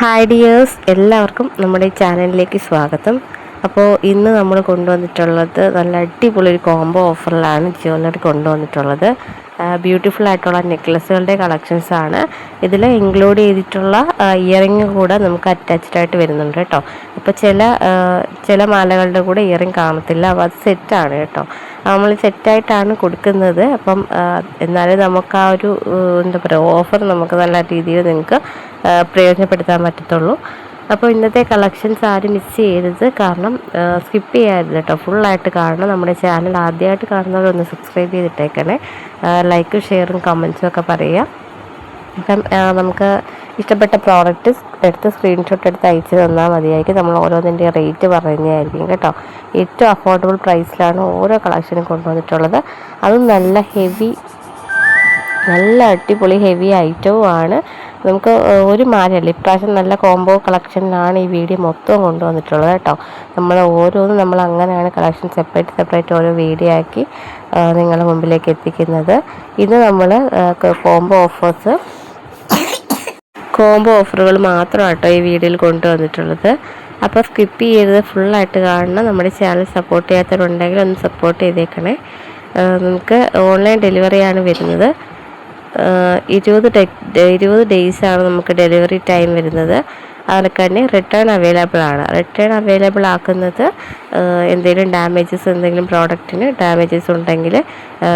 Hi dears, എല്ലാവർക്കും നമ്മുടെ ഈ ചാനലിലേക്ക് സ്വാഗതം. അപ്പോൾ ഇന്ന് നമ്മൾ കൊണ്ടുവന്നിട്ടുള്ളത് നല്ല അടിപൊളി ഒരു കോംബോ ഓഫറിലാണ് ജ്വല്ലറി കൊണ്ടുവന്നിട്ടുള്ളത്. ബ്യൂട്ടിഫുൾ ആയിട്ടുള്ള നെക്ലസുകളുടെ കളക്ഷൻസാണ്. ഇതിൽ ഇൻക്ലൂഡ് ചെയ്തിട്ടുള്ള ഇയറിങ് കൂടെ നമുക്ക് അറ്റാച്ച്ഡ് ആയിട്ട് വരുന്നുണ്ട് കേട്ടോ. അപ്പോൾ ചില മാലകളുടെ കൂടെ ഇയറിങ് കാണത്തില്ല, അപ്പോൾ അത് സെറ്റാണ് കേട്ടോ. നമ്മൾ സെറ്റായിട്ടാണ് കൊടുക്കുന്നത്. അപ്പം എന്നാലും നമുക്ക് ആ ഒരു എന്താ പറയുക, ഓഫർ നമുക്ക് നല്ല രീതിയിൽ നിങ്ങൾക്ക് പ്രയോജനപ്പെടുത്താൻ പറ്റത്തുള്ളൂ. അപ്പോൾ ഇന്നത്തെ കളക്ഷൻസ് ആരും മിസ് ചെയ്യരുത്, കാരണം സ്കിപ്പ് ചെയ്യരുത് കേട്ടോ. ഫുള്ളായിട്ട് കാണണം. നമ്മുടെ ചാനൽ ആദ്യമായിട്ട് കാണുന്നവരൊന്ന് സബ്സ്ക്രൈബ് ചെയ്തിട്ടേക്കണേ. ലൈക്കും ഷെയറും കമൻസും ഒക്കെ പറയുക. അപ്പം നമുക്ക് ഇഷ്ടപ്പെട്ട പ്രോഡക്റ്റ് എടുത്ത് സ്ക്രീൻഷോട്ട് എടുത്ത് അയച്ചു തന്നാൽ മതിയായിരിക്കും. നമ്മൾ ഓരോന്നിൻ്റെ റേറ്റ് പറയുന്നതായിരിക്കും കേട്ടോ. ഏറ്റവും അഫോർഡബിൾ പ്രൈസിലാണ് ഓരോ കളക്ഷനും കൊണ്ടുവന്നിട്ടുള്ളത്. അതും നല്ല അടിപൊളി ഹെവി ഐറ്റവും ആണ്. നമുക്ക് ഒരു മാലയല്ല, ഇപ്രാവശ്യം നല്ല കോംബോ കളക്ഷനിലാണ് ഈ വീഡിയോ മൊത്തം കൊണ്ടുവന്നിട്ടുള്ളത് കേട്ടോ. നമ്മൾ അങ്ങനെയാണ് കളക്ഷൻ സെപ്പറേറ്റ് ഓരോ വീഡിയോ ആക്കി നിങ്ങളുടെ മുമ്പിലേക്ക് എത്തിക്കുന്നത്. ഇത് നമ്മൾ കോംബോ ഓഫറുകൾ മാത്രമാണ് കേട്ടോ ഈ വീഡിയോയിൽ കൊണ്ടുവന്നിട്ടുള്ളത്. അപ്പോൾ സ്കിപ്പ് ചെയ്യരുത്, ഫുള്ളായിട്ട് കാണണം. നമ്മുടെ ചാനൽ സപ്പോർട്ട് ചെയ്യാത്തവരുണ്ടെങ്കിൽ ഒന്ന് സപ്പോർട്ട് ചെയ്തേക്കണേ. നമുക്ക് ഓൺലൈൻ ഡെലിവറിയാണ് വരുന്നത്. 20 ഡേയ്സാണ് നമുക്ക് ഡെലിവറി ടൈം വരുന്നത്. അതിനൊക്കെ തന്നെ റിട്ടേൺ അവൈലബിൾ ആക്കുന്നത് എന്തെങ്കിലും എന്തെങ്കിലും പ്രോഡക്റ്റിന് ഡാമേജസ് ഉണ്ടെങ്കിൽ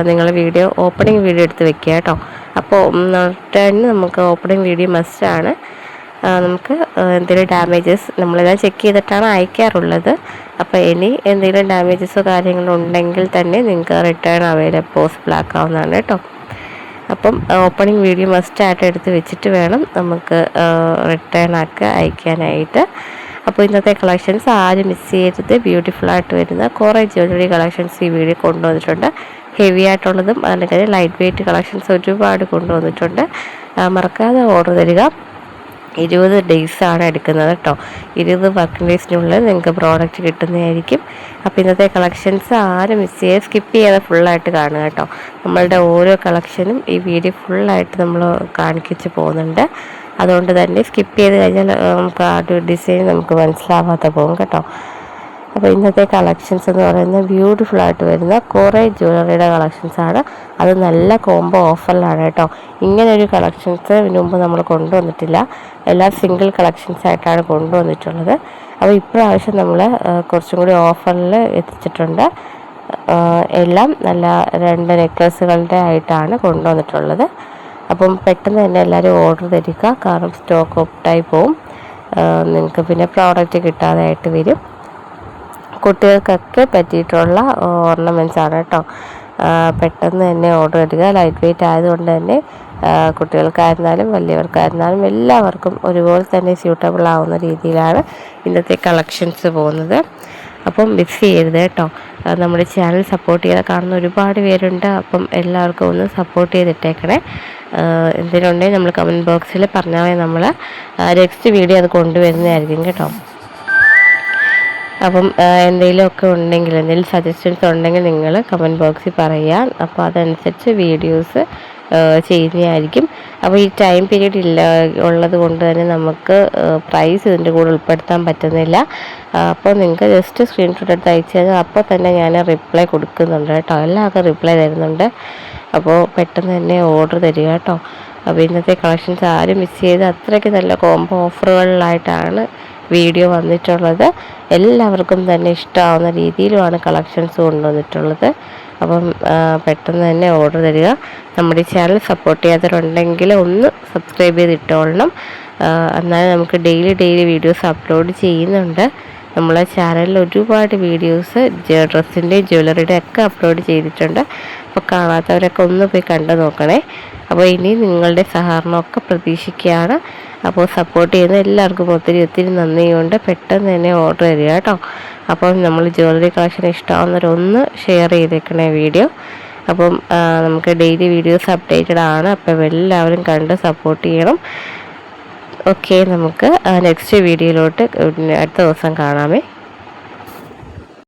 നിങ്ങൾ ഓപ്പണിംഗ് വീഡിയോ എടുത്ത് വെക്കുക കേട്ടോ. അപ്പോൾ റിട്ടേണിന് നമുക്ക് ഓപ്പണിംഗ് വീഡിയോ മസ്റ്റാണ്. നമുക്ക് എന്തെങ്കിലും ഡാമേജസ് നമ്മളെല്ലാം ചെക്ക് ചെയ്തിട്ടാണ് അയക്കാറുള്ളത്. അപ്പോൾ ഇനി എന്തെങ്കിലും ഡാമേജസോ കാര്യങ്ങളോ ഉണ്ടെങ്കിൽ തന്നെ നിങ്ങൾക്ക് റിട്ടേൺ പോസിബിൾ ആക്കാവുന്നതാണ് കേട്ടോ. അപ്പം ഓപ്പണിംഗ് വീഡിയോ മസ്റ്റായിട്ട് എടുത്ത് വെച്ചിട്ട് വേണം നമുക്ക് റിട്ടേൺ അയക്കാനായിട്ട്. അപ്പോൾ ഇന്നത്തെ കളക്ഷൻസ് ആരും മിസ് ചെയ്യരുത്. ബ്യൂട്ടിഫുള്ളായിട്ട് വരുന്ന കുറേ ജ്വല്ലറി കളക്ഷൻസ് ഈ വീഡിയോ കൊണ്ടുവന്നിട്ടുണ്ട്. ഹെവി ആയിട്ടുള്ളതും അതിൻ്റെ ലൈറ്റ് വെയ്റ്റ് കളക്ഷൻസ് ഒരുപാട് കൊണ്ടുവന്നിട്ടുണ്ട്. മറക്കാതെ ഓർഡർ തരിക. 20 ഡേയ്സാണ് എടുക്കുന്നത് കേട്ടോ. 20 വർക്കിംഗ് ഡേയ്സിനുള്ളിൽ നിങ്ങൾക്ക് പ്രോഡക്റ്റ് കിട്ടുന്നതായിരിക്കും. അപ്പോൾ ഇന്നത്തെ കളക്ഷൻസ് ആരും മിസ് ചെയ്യാതെ സ്കിപ്പ് ചെയ്യാതെ ഫുള്ളായിട്ട് കാണുക കേട്ടോ. നമ്മളുടെ ഓരോ കളക്ഷനും ഈ വീഡിയോ ഫുള്ളായിട്ട് നമ്മൾ കാണിച്ചു പോകുന്നുണ്ട്. അതുകൊണ്ട് തന്നെ സ്കിപ്പ് ചെയ്ത് കഴിഞ്ഞാൽ നമുക്ക് ആ ഒരു ഡിസൈൻ നമുക്ക് മനസ്സിലാവാതെ പോകും കേട്ടോ. അപ്പോൾ ഇന്നത്തെ കളക്ഷൻസ് എന്ന് പറയുന്നത് ബ്യൂട്ടിഫുള്ളായിട്ട് വരുന്ന കുറേ ജ്വല്ലറിയുടെ കളക്ഷൻസാണ്. അത് നല്ല കോംബോ ഓഫറിലാണ് കേട്ടോ. ഇങ്ങനൊരു കളക്ഷൻസ് മുമ്പ് നമ്മൾ കൊണ്ടുവന്നിട്ടില്ല. എല്ലാം സിംഗിൾ കളക്ഷൻസ് ആയിട്ടാണ് കൊണ്ടുവന്നിട്ടുള്ളത്. അപ്പോൾ ഇപ്രാവശ്യം നമ്മൾ കുറച്ചും കൂടി ഓഫറിൽ എത്തിച്ചിട്ടുണ്ട്. എല്ലാം നല്ല 2 നെക്ലസുകളുടെ ആയിട്ടാണ് കൊണ്ടുവന്നിട്ടുള്ളത്. അപ്പം പെട്ടെന്ന് തന്നെ എല്ലാവരും ഓർഡർ തരിക, കാരണം സ്റ്റോക്ക് ഔട്ടായി പോവും. നിങ്ങൾക്ക് പിന്നെ പ്രോഡക്റ്റ് കിട്ടാതായിട്ട് വരും. കുട്ടികൾക്കൊക്കെ പറ്റിയിട്ടുള്ള ഓർണമെൻറ്റ്സ് ആണ് കേട്ടോ. പെട്ടെന്ന് തന്നെ ഓർഡർ എടുക്കുക. ലൈറ്റ് വെയ്റ്റ് ആയതുകൊണ്ട് തന്നെ കുട്ടികൾക്കായിരുന്നാലും വലിയവർക്കായിരുന്നാലും എല്ലാവർക്കും ഒരുപോലെ തന്നെ സ്യൂട്ടബിൾ ആവുന്ന രീതിയിലാണ് ഇന്നത്തെ കളക്ഷൻസ് പോകുന്നത്. അപ്പം മിസ് ചെയ്യരുത് കേട്ടോ. നമ്മുടെ ചാനൽ സപ്പോർട്ട് ചെയ്താൽ കാണുന്ന ഒരുപാട് പേരുണ്ട്. അപ്പം എല്ലാവർക്കും ഒന്ന് സപ്പോർട്ട് ചെയ്തിട്ടേക്കണേ. എന്തെങ്കിലും ഉണ്ടെങ്കിൽ നമ്മൾ കമൻറ്റ് ബോക്സിൽ പറഞ്ഞാൽ മതി. നമ്മൾ നെക്സ്റ്റ് വീഡിയോ അത് കൊണ്ടുവരുന്നതായിരിക്കും കേട്ടോ. അപ്പം എന്തെങ്കിലുമൊക്കെ ഉണ്ടെങ്കിൽ, എന്തെങ്കിലും സജഷൻസ് ഉണ്ടെങ്കിൽ നിങ്ങൾ കമൻറ്റ് ബോക്സിൽ പറയാം. അപ്പോൾ അതനുസരിച്ച് വീഡിയോസ് ചെയ്യുന്നതായിരിക്കും. അപ്പോൾ ഈ ടൈം പീരീഡ് ഉള്ളത് കൊണ്ട് തന്നെ നമുക്ക് പ്രൈസ് ഇതിൻ്റെ കൂടെ ഉൾപ്പെടുത്താൻ പറ്റുന്നില്ല. അപ്പോൾ നിങ്ങൾക്ക് ജസ്റ്റ് സ്ക്രീൻഷോട്ട് എടുത്ത് അയച്ചു കഴിഞ്ഞാൽ അപ്പോൾ തന്നെ ഞാൻ റിപ്ലൈ കൊടുക്കുന്നുണ്ട് കേട്ടോ. എല്ലാവർക്കും റിപ്ലൈ തരുന്നുണ്ട്. അപ്പോൾ പെട്ടെന്ന് തന്നെ ഓർഡർ തരിക കേട്ടോ. അപ്പോൾ ഇന്നത്തെ കളക്ഷൻസ് ആരും മിസ് ചെയ്ത് അത്രയ്ക്ക് നല്ല കോംബോ ഓഫറുകളിലായിട്ടാണ് വീഡിയോ വന്നിട്ടുള്ളത്. എല്ലാവർക്കും തന്നെ ഇഷ്ടമാവുന്ന രീതിയിലുമാണ് കളക്ഷൻസ് കൊണ്ടുവന്നിട്ടുള്ളത്. അപ്പം പെട്ടെന്ന് തന്നെ ഓർഡർ തരിക. നമ്മുടെ ചാനൽ സപ്പോർട്ട് ചെയ്യാത്തവരുണ്ടെങ്കിൽ ഒന്ന് സബ്സ്ക്രൈബ് ചെയ്തിട്ടോളണം. എന്നാലും നമുക്ക് ഡെയിലി വീഡിയോസ് അപ്ലോഡ് ചെയ്യുന്നുണ്ട്. നമ്മളെ ചാനലിൽ ഒരുപാട് വീഡിയോസ് ഡ്രസ്സിൻ്റെ ജ്വല്ലറിയുടെ ഒക്കെ അപ്ലോഡ് ചെയ്തിട്ടുണ്ട്. അപ്പോൾ കാണാത്തവരൊക്കെ ഒന്ന് പോയി കണ്ടു നോക്കണേ. അപ്പോൾ ഇനി നിങ്ങളുടെ സഹകരണമൊക്കെ പ്രതീക്ഷിക്കുകയാണ്. അപ്പോൾ സപ്പോർട്ട് ചെയ്യുന്ന എല്ലാവർക്കും ഒത്തിരി നന്ദിയുണ്ട്. പെട്ടെന്ന് തന്നെ ഓർഡർ തരിക കേട്ടോ. അപ്പം നമ്മൾ ജ്വല്ലറി കളക്ഷൻ ഇഷ്ടമാവുന്നവരൊന്ന് ഷെയർ ചെയ്തേക്കണേ വീഡിയോ. അപ്പം നമുക്ക് ഡെയിലി വീഡിയോസ് അപ്ഡേറ്റഡ് ആണ്. അപ്പം എല്ലാവരും കണ്ട് സപ്പോർട്ട് ചെയ്യണം. ഓക്കെ, നമുക്ക് നെക്സ്റ്റ് വീഡിയോയിലോട്ട് അടുത്ത ദിവസം കാണാമേ.